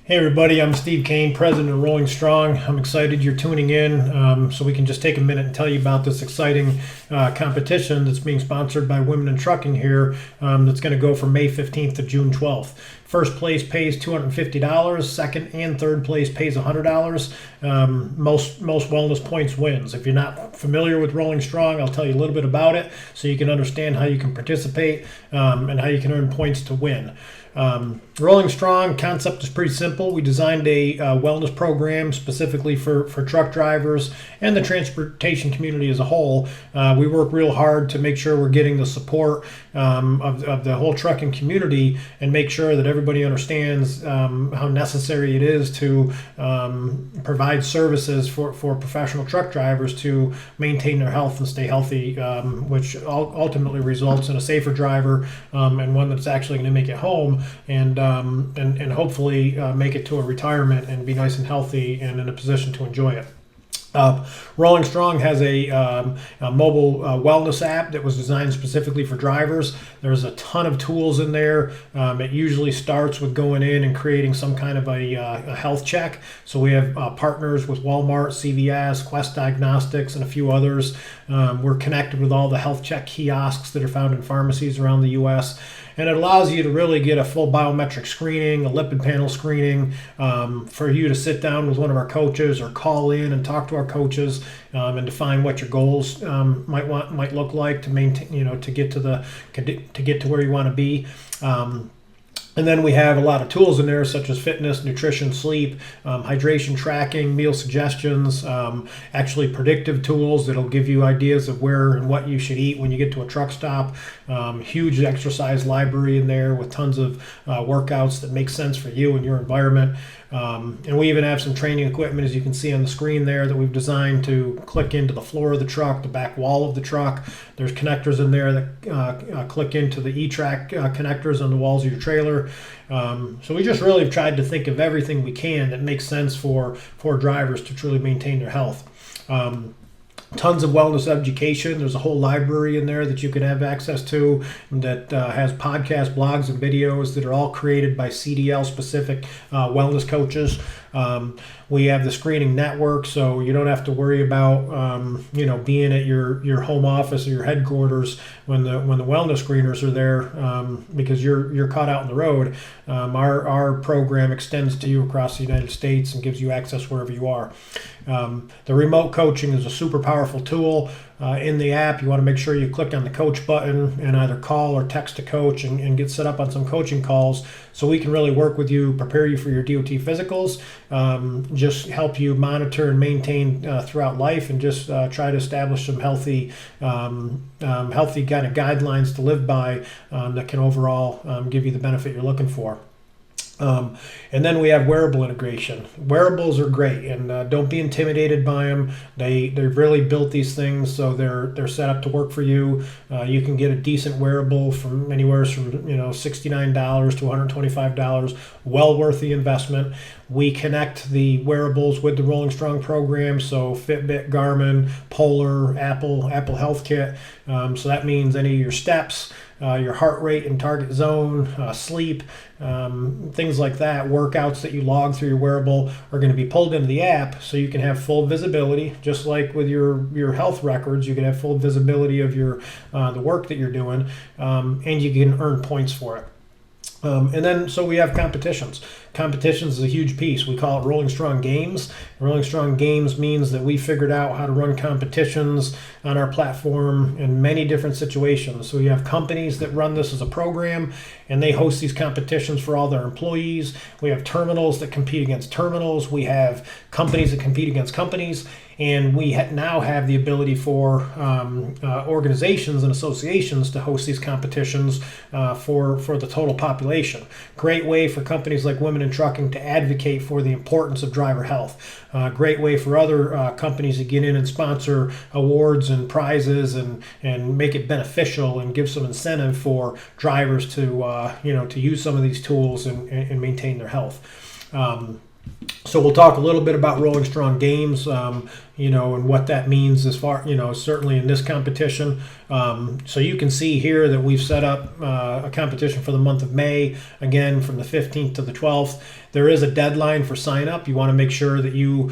Hey everybody, I'm Steve Kane, president of Rolling Strong. I'm excited you're tuning in so we can just take a minute and tell you about this exciting competition that's being sponsored by Women in Trucking here that's going to go from May 15th to June 12th. First place pays $250, second and third place pays $100. Most wellness points wins. If you're not familiar with Rolling Strong, I'll tell you a little bit about it so you can understand how you can participate and how you can earn points to win. Rolling Strong concept is pretty simple. We designed a wellness program specifically for truck drivers and the transportation community as a whole. We work real hard to make sure we're getting the support of the whole trucking community and make sure that everybody understands how necessary it is to provide services for professional truck drivers to maintain their health and stay healthy, which ultimately results in a safer driver and one that's actually going to make it home and hopefully make it to a retirement and be nice and healthy and in a position to enjoy it. Rolling Strong has a mobile wellness app that was designed specifically for drivers. There's a ton of tools in there. It usually starts with going in and creating some kind of a health check. So we have partners with Walmart, CVS, Quest Diagnostics, and a few others. We're connected with all the health check kiosks that are found in pharmacies around the U.S., and it allows you to really get a full biometric screening, a lipid panel screening, for you to sit down with one of our coaches or call in and talk to our coaches and define what your goals might look like to maintain, to get to where you want to be. And then we have a lot of tools in there such as fitness, nutrition, sleep, hydration tracking, meal suggestions, actually predictive tools that'll give you ideas of where and what you should eat when you get to a truck stop. Huge exercise library in there with tons of workouts that make sense for you and your environment. And we even have some training equipment, as you can see on the screen there, that we've designed to click into the floor of the truck, the back wall of the truck. There's connectors in there that click into the E-Track connectors on the walls of your trailer. So we just really have tried to think of everything we can that makes sense for drivers to truly maintain their health. Tons of wellness education. There's a whole library in there that you can have access to that has podcasts, blogs, and videos that are all created by CDL-specific wellness coaches. We have the screening network, so you don't have to worry about being at your home office or your headquarters when the wellness screeners are there because you're caught out on the road. Our program extends to you across the United States and gives you access wherever you are. The remote coaching is a super powerful tool. In the app, you want to make sure you click on the coach button and either call or text a coach and get set up on some coaching calls so we can really work with you, prepare you for your DOT physicals, just help you monitor and maintain throughout life, and just try to establish some healthy kind of guidelines to live by that can overall give you the benefit you're looking for. And then we have wearable integration. Wearables are great, and don't be intimidated by them. They've really built these things so they're set up to work for you. You can get a decent wearable from anywhere from $69 to $125. Well worth the investment. We connect the wearables with the Rolling Strong program, so Fitbit, Garmin, Polar, Apple Health Kit. So that means any of your steps, your heart rate and target zone, sleep, things like that, workouts that you log through your wearable are going to be pulled into the app so you can have full visibility. Just like with your health records, you can have full visibility of the work that you're doing, and you can earn points for it. And then so we have competitions. Competitions is a huge piece. We call it Rolling Strong Games. Rolling Strong Games means that we figured out how to run competitions on our platform in many different situations. So we have companies that run this as a program, and they host these competitions for all their employees. We have terminals that compete against terminals. We have companies that compete against companies. And we now have the ability for organizations and associations to host these competitions for the total population. Great way for companies like Women in Trucking to advocate for the importance of driver health. Great way for other companies to get in and sponsor awards and prizes and make it beneficial and give some incentive for drivers to use some of these tools and maintain their health. So we'll talk a little bit about Rolling Strong games, and what that means as far, certainly in this competition. So you can see here that we've set up a competition for the month of May, again, from the 15th to the 12th. There is a deadline for sign up. You want to make sure that you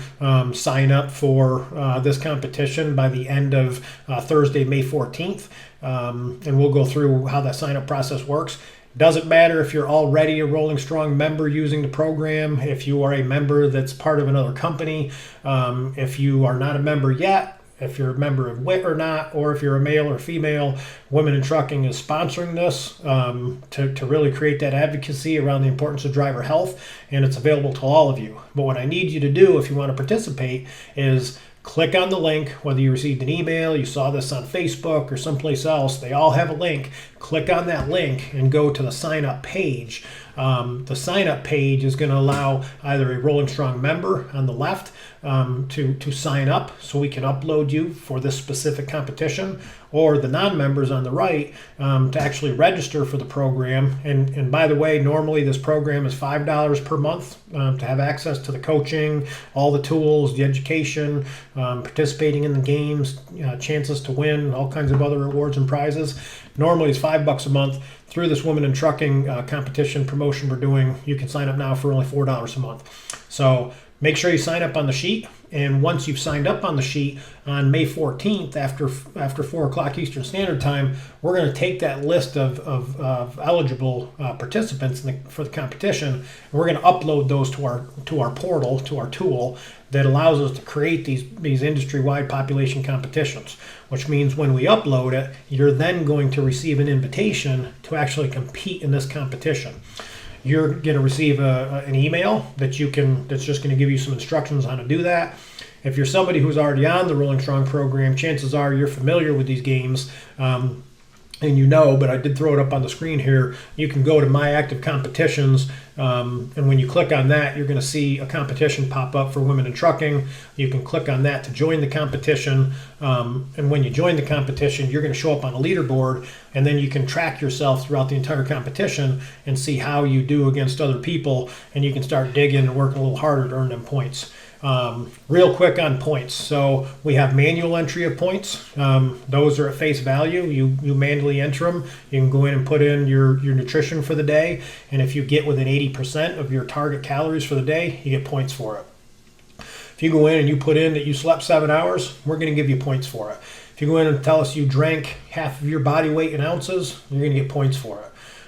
sign up for this competition by the end of Thursday, May 14th. And we'll go through how that sign up process works. Doesn't matter if you're already a Rolling Strong member using the program, if you are a member that's part of another company, if you are not a member yet, if you're a member of WIT or not, or if you're a male or female, Women in Trucking is sponsoring this to really create that advocacy around the importance of driver health, and it's available to all of you. But what I need you to do if you want to participate is click on the link, whether you received an email, you saw this on Facebook or someplace else, they all have a link. Click on that link and go to the sign up page. The sign up page is going to allow either a Rolling Strong member on the left to sign up so we can upload you for this specific competition, or the non-members on the right to actually register for the program. And by the way, normally this program is $5 per month to have access to the coaching, all the tools, the education, participating in the games, chances to win, all kinds of other rewards and prizes. Normally it's $5 a month. Through this Women in Trucking competition promotion we're doing, you can sign up now for only $4 a month. So make sure you sign up on the sheet, and once you've signed up on the sheet on May 14th after 4 o'clock Eastern Standard Time, we're going to take that list of eligible participants for the competition, and we're going to upload those to our portal, to our tool that allows us to create these industry-wide population competitions, which means when we upload it, you're then going to receive an invitation to actually compete in this competition. You're going to receive an email that's just going to give you some instructions on how to do that. If you're somebody who's already on the Rolling Strong program, chances are you're familiar with these games. And but I did throw it up on the screen here. You can go to My Active Competitions, and when you click on that, you're going to see a competition pop up for Women in Trucking. You can click on that to join the competition, and when you join the competition, you're going to show up on a leaderboard, and then you can track yourself throughout the entire competition and see how you do against other people, and you can start digging and working a little harder to earn them points. Real quick on points. So we have manual entry of points. Those are at face value. You manually enter them. You can go in and put in your nutrition for the day. And if you get within 80% of your target calories for the day, you get points for it. If you go in and you put in that you slept 7 hours, we're going to give you points for it. If you go in and tell us you drank half of your body weight in ounces, you're going to get points for it.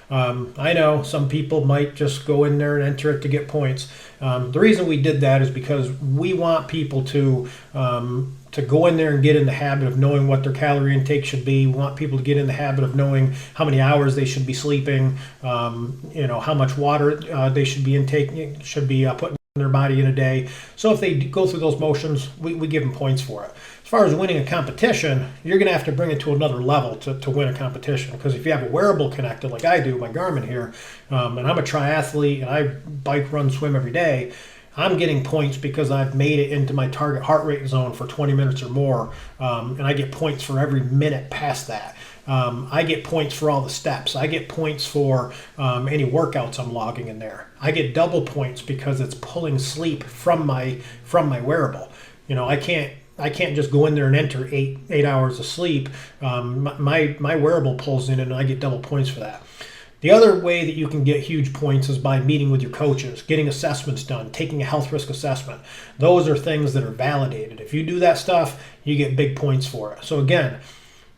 I know some people might just go in there and enter it to get points. The reason we did that is because we want people to go in there and get in the habit of knowing what their calorie intake should be. We want people to get in the habit of knowing how many hours they should be sleeping, how much water they should be putting in their body in a day. So if they go through those motions, we give them points for it. As far as winning a competition, you're going to have to bring it to another level to win a competition. Because if you have a wearable connected, like I do, my Garmin here, and I'm a triathlete and I bike, run, swim every day, I'm getting points because I've made it into my target heart rate zone for 20 minutes or more, and I get points for every minute past that. I get points for all the steps. I get points for any workouts I'm logging in there. I get double points because it's pulling sleep from my wearable. I can't just go in there and enter eight hours of sleep. My wearable pulls in and I get double points for that. The other way that you can get huge points is by meeting with your coaches, getting assessments done, taking a health risk assessment. Those are things that are validated. If you do that stuff, you get big points for it. So again,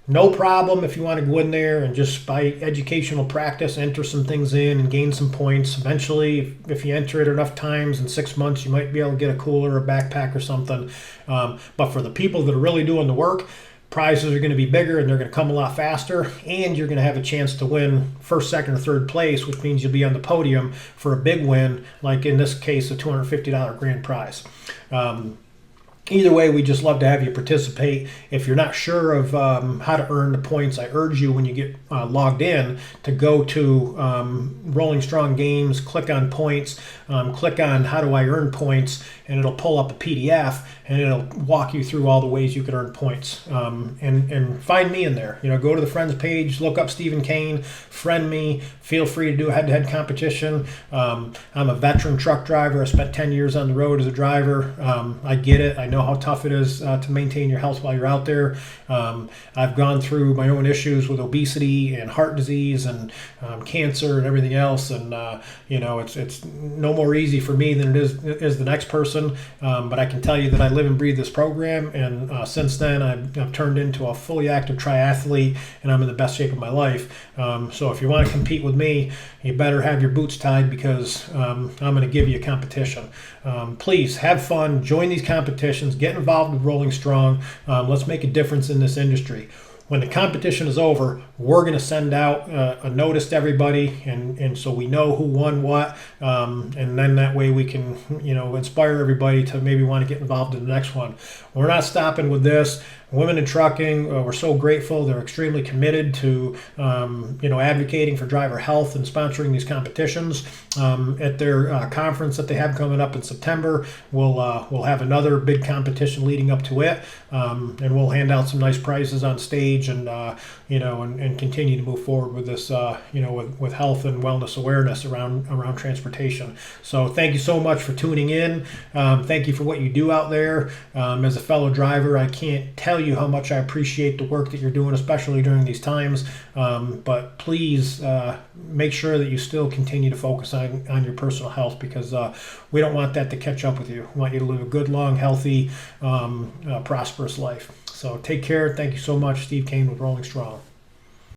no problem if you want to go in there and just by educational practice, enter some things in and gain some points. Eventually, if you enter it enough times in 6 months, you might be able to get a cooler or a backpack or something. But for the people that are really doing the work, prizes are going to be bigger and they're going to come a lot faster. And you're going to have a chance to win first, second, or third place, which means you'll be on the podium for a big win, like in this case, a $250 grand prize. Either way, we just love to have you participate. If you're not sure of how to earn the points, I urge you when you get logged in to go to Rolling Strong Games, click on points, click on how do I earn points, and it'll pull up a PDF and it'll walk you through all the ways you can earn points. And find me in there. Go to the friends page, look up Stephen Kane, friend me. Feel free to do a head-to-head competition. I'm a veteran truck driver. I spent 10 years on the road as a driver. I get it. I know how tough it is to maintain your health while you're out there. I've gone through my own issues with obesity and heart disease and cancer and everything else. And it's no more easy for me than it is the next person. But I can tell you that I live and breathe this program. And since then, I've turned into a fully active triathlete, and I'm in the best shape of my life. So if you want to compete with me, you better have your boots tied, because I'm going to give you a competition. Please have fun, join these competitions, get involved with Rolling Strong. Let's make a difference in this industry. When the competition is over, we're going to send out a notice to everybody, and so we know who won what, and then that way we can inspire everybody to maybe want to get involved in the next one. We're not stopping with this. Women in Trucking, we're so grateful. They're extremely committed to advocating for driver health and sponsoring these competitions. At their conference that they have coming up in September, we'll have another big competition leading up to it, and we'll hand out some nice prizes on stage, and and continue to move forward with this with health and wellness awareness around transportation. So thank you so much for tuning in. Thank you for what you do out there. As a fellow driver, I can't tell you how much I appreciate the work that you're doing, especially during these times. But please make sure that you still continue to focus on your personal health, because we don't want that to catch up with you. We want you to live a good, long, healthy, prosperous life. So take care. Thank you so much. Steve Kane with Rolling Strong.